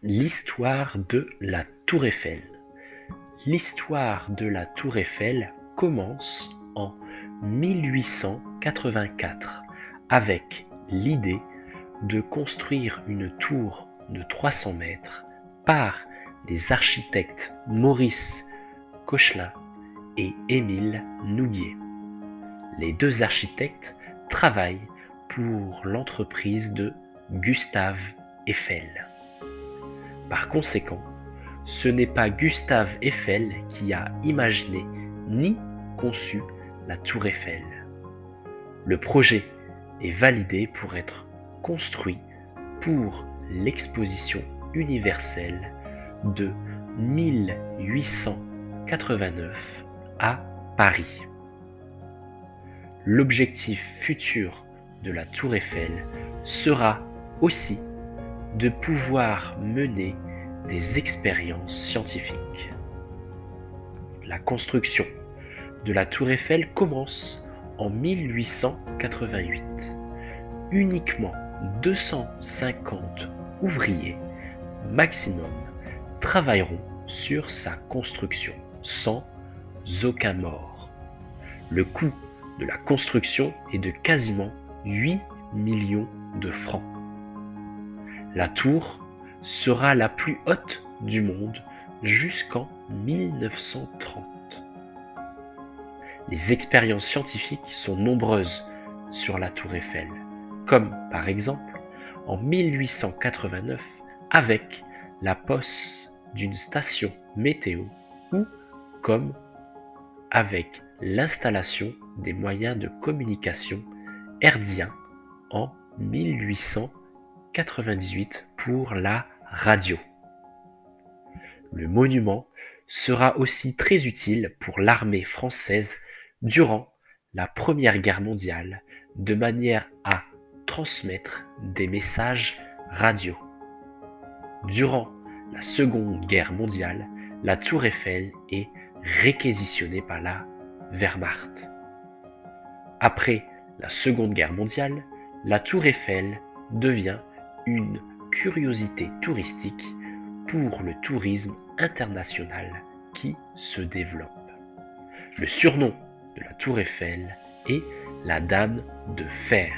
L'histoire de la Tour Eiffel. L'histoire de la Tour Eiffel commence en 1884 avec l'idée de construire une tour de 300 mètres par les architectes Maurice Koechlin et Émile Nouguier. Les deux architectes travaillent pour l'entreprise de Gustave Eiffel. Par conséquent, ce n'est pas Gustave Eiffel qui a imaginé ni conçu la Tour Eiffel. Le projet est validé pour être construit pour l'exposition universelle de 1889 à Paris. L'objectif futur de la Tour Eiffel sera aussi de pouvoir mener des expériences scientifiques. La construction de la Tour Eiffel commence en 1888. Uniquement 250 ouvriers maximum travailleront sur sa construction, sans aucun mort. Le coût de la construction est de quasiment 8 millions de francs. La tour sera la plus haute du monde jusqu'en 1930. Les expériences scientifiques sont nombreuses sur la Tour Eiffel, comme par exemple en 1889 avec la pose d'une station météo ou comme avec l'installation des moyens de communication hertziens en 1898 pour la radio. Le monument sera aussi très utile pour l'armée française durant la Première Guerre mondiale, de manière à transmettre des messages radio. Durant la Seconde Guerre mondiale, la Tour Eiffel est réquisitionnée par la Wehrmacht. Après la Seconde Guerre mondiale, la Tour Eiffel devient une curiosité touristique pour le tourisme international qui se développe. Le surnom de la Tour Eiffel est la Dame de Fer.